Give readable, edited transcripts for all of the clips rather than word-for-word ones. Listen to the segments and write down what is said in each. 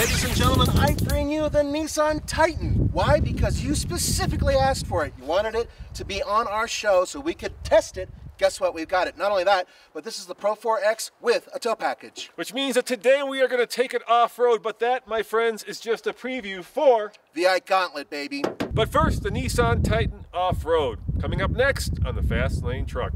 ladies and gentlemen, I bring you the Nissan Titan. Why? Because you specifically asked for it. You wanted it to be on our show so we could test it. Guess what? We've got it. Not only that, but this is the Pro 4X with a tow package. Which means that today we are going to take it off-road, but that, my friends, is just a preview for the Gauntlet, baby. But first, the Nissan Titan off-road. Coming up next on the Fast Lane Truck.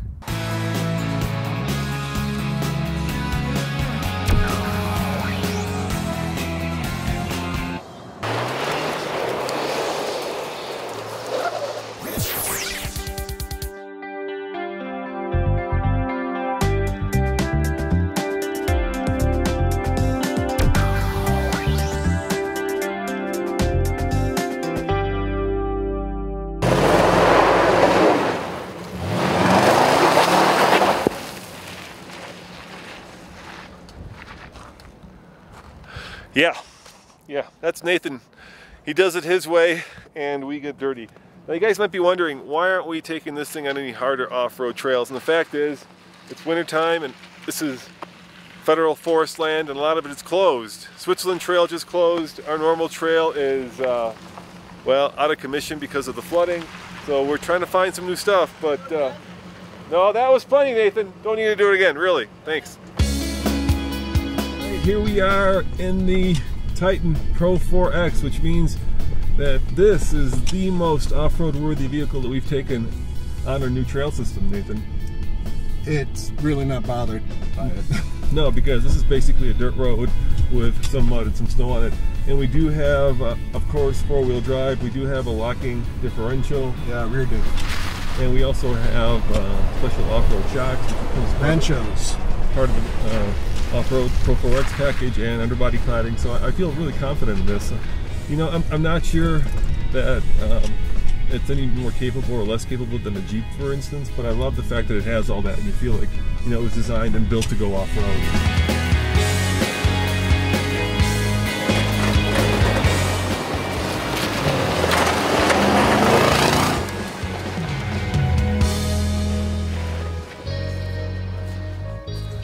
Yeah, that's Nathan. He does it his way, and we get dirty. Now, you guys might be wondering, why aren't we taking this thing on any harder off-road trails? And the fact is, it's wintertime, and this is federal forest land, and a lot of it is closed. Switzerland Trail just closed. Our normal trail is, well, out of commission because of the flooding. So we're trying to find some new stuff, but no, that was funny, Nathan. Don't need to do it again, really. Thanks. Here we are in the Titan Pro 4X, which means that this is the most off-road worthy vehicle that we've taken on our new trail system, Nathan. It's really not bothered by it. No, because this is basically a dirt road with some mud and some snow on it. And we do have, of course, four-wheel drive. We do have a locking differential. Yeah, rear diff. And we also have special off-road shocks. Ranchos. Part of the off-road Pro 4X package and underbody cladding, so I feel really confident in this. You know, I'm not sure that it's any more capable or less capable than a Jeep, for instance, but I love the fact that it has all that, and you feel like, you know, it was designed and built to go off-road.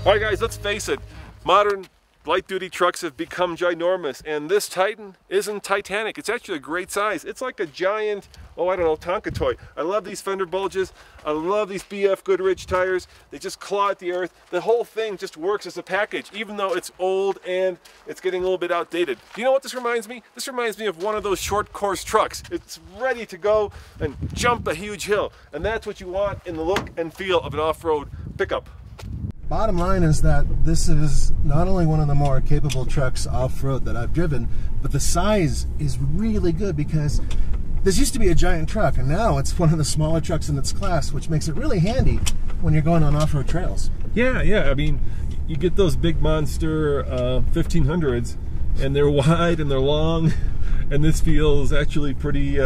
Alright guys, let's face it, modern light-duty trucks have become ginormous, and this Titan isn't Titanic. It's actually a great size. It's like a giant, oh I don't know, Tonka toy. I love these fender bulges. I love these BF Goodrich tires. They just claw at the earth. The whole thing just works as a package, even though it's old and it's getting a little bit outdated. Do you know what this reminds me? This reminds me of one of those short course trucks. It's ready to go and jump a huge hill, and that's what you want in the look and feel of an off-road pickup. Bottom line is that this is not only one of the more capable trucks off-road that I've driven, but the size is really good because this used to be a giant truck and now it's one of the smaller trucks in its class, which makes it really handy when you're going on off-road trails. Yeah, I mean, you get those big monster 1500s and they're wide and they're long, and this feels actually pretty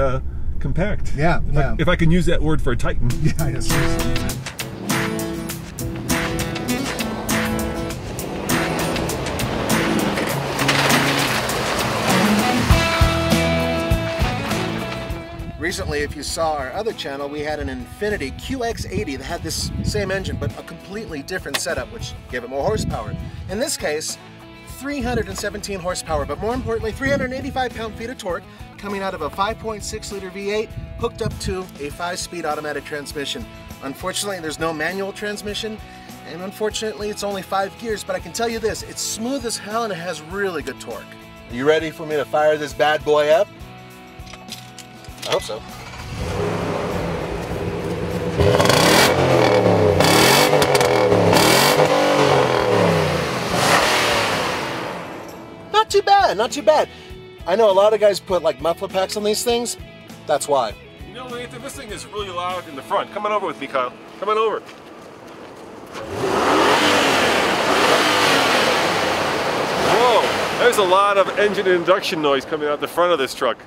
compact. Yeah, if I can use that word for a Titan. Yeah, yes. Recently, if you saw our other channel, we had an Infiniti QX80 that had this same engine, but a completely different setup, which gave it more horsepower. In this case, 317 horsepower, but more importantly, 385 pound-feet of torque coming out of a 5.6-liter V8 hooked up to a 5-speed automatic transmission. Unfortunately, there's no manual transmission, and unfortunately, it's only 5 gears, but I can tell you this, it's smooth as hell and it has really good torque. Are you ready for me to fire this bad boy up? I hope so. Not too bad, not too bad. I know a lot of guys put like muffler packs on these things. That's why. You know, Nathan, this thing is really loud in the front. Come on over with me, Kyle. Come on over. Whoa, there's a lot of engine induction noise coming out the front of this truck.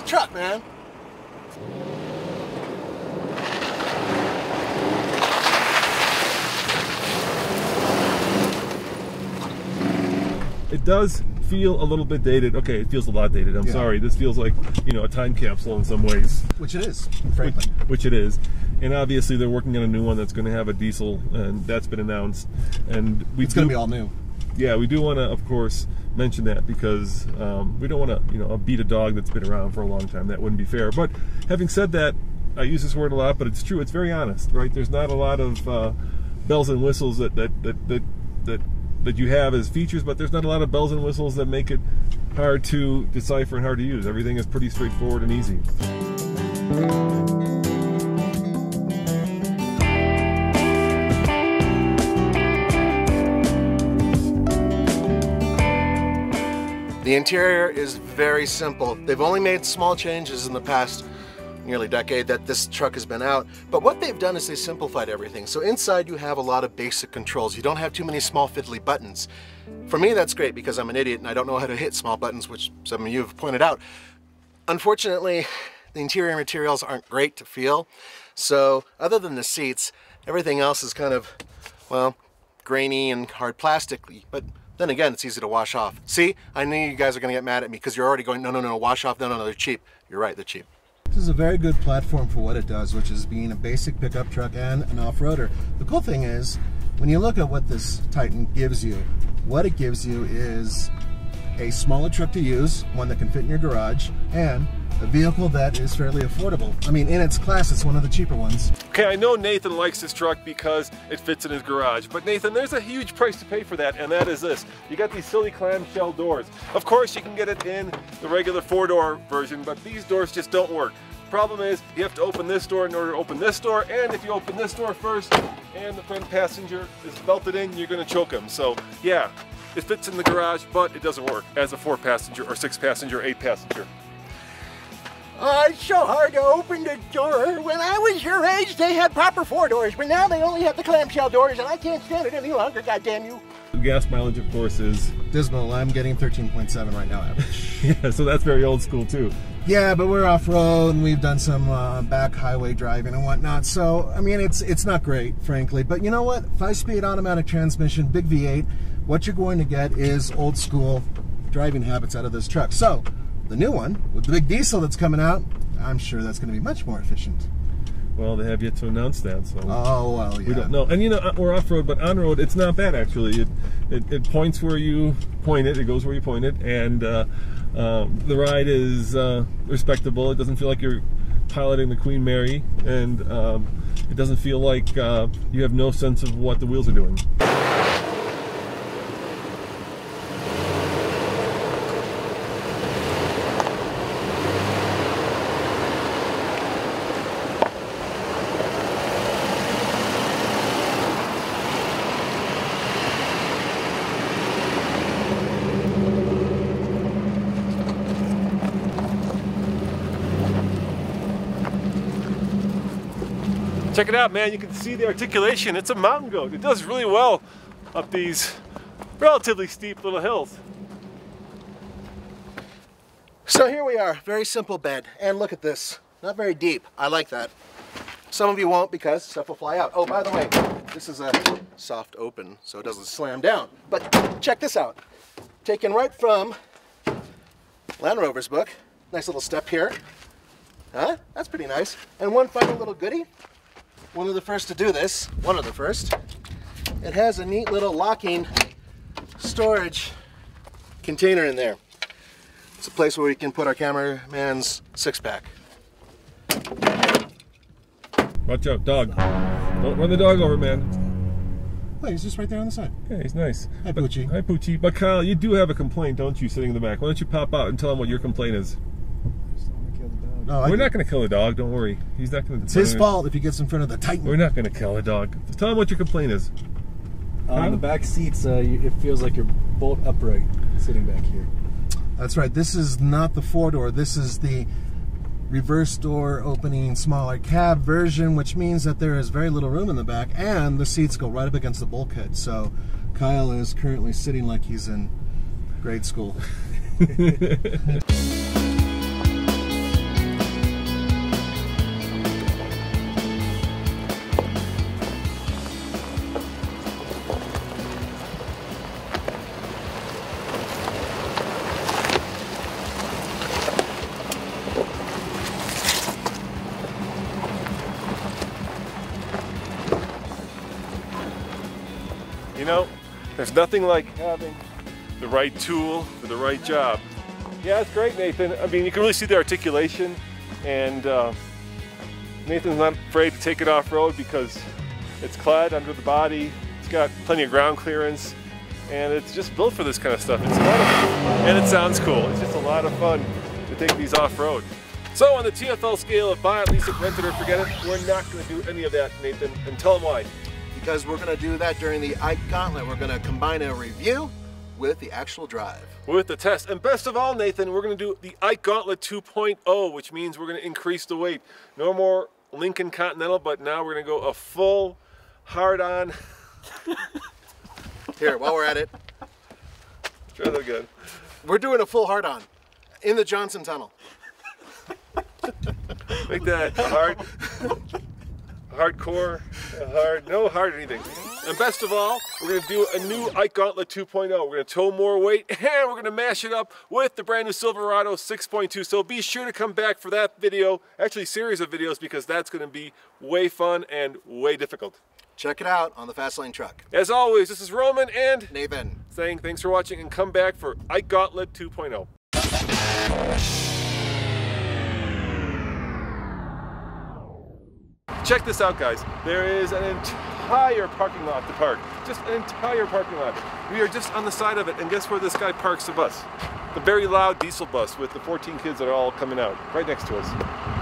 Truck, man. It does feel a little bit dated. Okay, it feels a lot dated. I'm sorry. This feels like, you know, a time capsule in some ways. Which it is, frankly. Which it is. And obviously they're working on a new one that's going to have a diesel, and that's been announced. And it's going to be all new. yeah, we do want to, of course, mention that because we don't want to, you know, beat a dog that's been around for a long time. That wouldn't be fair. But having said that, I use this word a lot, but it's true. It's very honest, right? There's not a lot of bells and whistles that you have as features, but there's not a lot of bells and whistles that make it hard to decipher and hard to use. Everything is pretty straightforward and easy. The interior is very simple. They've only made small changes in the past nearly decade that this truck has been out, but what they've done is they simplified everything. So inside you have a lot of basic controls. You don't have too many small fiddly buttons. For me, that's great because I'm an idiot and I don't know how to hit small buttons, which some of you have pointed out. Unfortunately, the interior materials aren't great to feel. So other than the seats, everything else is kind of, well, grainy and hard plastic, but then again, it's easy to wash off. See, I knew you guys are gonna get mad at me because you're already going, no, wash off, no, they're cheap. You're right, they're cheap. This is a very good platform for what it does, which is being a basic pickup truck and an off-roader. The cool thing is, when you look at what this Titan gives you, what it gives you is a smaller truck to use, one that can fit in your garage, and a vehicle that is fairly affordable. I mean, in its class, it's one of the cheaper ones. Okay, I know Nathan likes this truck because it fits in his garage, but Nathan, there's a huge price to pay for that, and that is this. You got these silly clamshell doors. Of course, you can get it in the regular 4-door version, but these doors just don't work. Problem is, you have to open this door in order to open this door, and if you open this door first and the front passenger is belted in, you're gonna choke him. So yeah, it fits in the garage, but it doesn't work as a 4-passenger or 6-passenger, 8-passenger. Oh, it's so hard to open the door. When I was your age, they had proper 4 doors, but now they only have the clamshell doors, and I can't stand it any longer, goddamn you. The gas mileage, of course, is Dismal. I'm getting 13.7 right now average. yeah, so that's very old school too. Yeah, but we're off-road and we've done some back highway driving and whatnot. So, I mean, it's not great, frankly. But you know what? 5-speed automatic transmission, big V8. What you're going to get is old school driving habits out of this truck. So, the new one, with the big diesel that's coming out, I'm sure that's going to be much more efficient. Well, they have yet to announce that, so oh well, yeah. we don't know. And you know, we're off-road, but on-road, it's not bad actually. It points where you point it. It goes where you point it, and the ride is respectable. It doesn't feel like you're piloting the Queen Mary, and it doesn't feel like you have no sense of what the wheels are doing. Check it out, man. You can see the articulation. It's a mountain goat. It does really well up these relatively steep little hills. So here we are, very simple bed. And look at this, not very deep. I like that. Some of you won't because stuff will fly out. Oh, by the way, this is a soft open, so it doesn't slam down. But check this out. Taken right from Land Rover's book. Nice little step here. Huh? That's pretty nice. And one final little goodie. One of the first to do this, one of the first. It has a neat little locking storage container in there. It's a place where we can put our cameraman's 6-pack. Watch out, dog. Don't run the dog over, man. Wait, he's just right there on the side. Yeah, he's nice. Hi, Poochie. Hi, Poochie. But Kyle, you do have a complaint, don't you, sitting in the back? Why don't you pop out and tell him what your complaint is? No, we're not going to kill the dog, don't worry. He's not going to. It's his fault if he gets in front of the Titan. We're not going to kill a dog. Tell him what your complaint is. On the back seats, it feels like you're bolt upright sitting back here. That's right. This is not the 4-door. This is the reverse door opening smaller cab version, which means that there is very little room in the back, and the seats go right up against the bulkhead. So Kyle is currently sitting like he's in grade school. You know, There's nothing like having the right tool for the right job. Yeah, it's great, Nathan. I mean, you can really see the articulation, and Nathan's not afraid to take it off-road because it's clad under the body. It's got plenty of ground clearance, and it's just built for this kind of stuff. It's a lot of fun, and it sounds cool. It's just a lot of fun to take these off-road. So on the TFL scale of buy it, lease it, rent it, or forget it, we're not going to do any of that, Nathan, and tell them why. Because we're going to do that during the Ike Gauntlet. We're going to combine a review with the actual drive. With the test. And best of all, Nathan, we're going to do the Ike Gauntlet 2.0, which means we're going to increase the weight. No more Lincoln Continental, but now we're going to go a full hard-on. Here, while we're at it. Try that again. We're doing a full hard-on in the Johnson Tunnel. Make that hard. Hardcore, hard, no hard anything. And best of all, we're going to do a new Ike Gauntlet 2.0. We're going to tow more weight, and we're going to mash it up with the brand new Silverado 6.2. So be sure to come back for that video, actually series of videos, because that's going to be way fun and way difficult. Check it out on the Fast Lane Truck. As always, this is Roman and Nathan saying thanks for watching, and come back for Ike Gauntlet 2.0. Check this out, guys. There is an entire parking lot to park. Just an entire parking lot. We are just on the side of it, and guess where this guy parks the bus? The very loud diesel bus with the 14 kids that are all coming out, right next to us.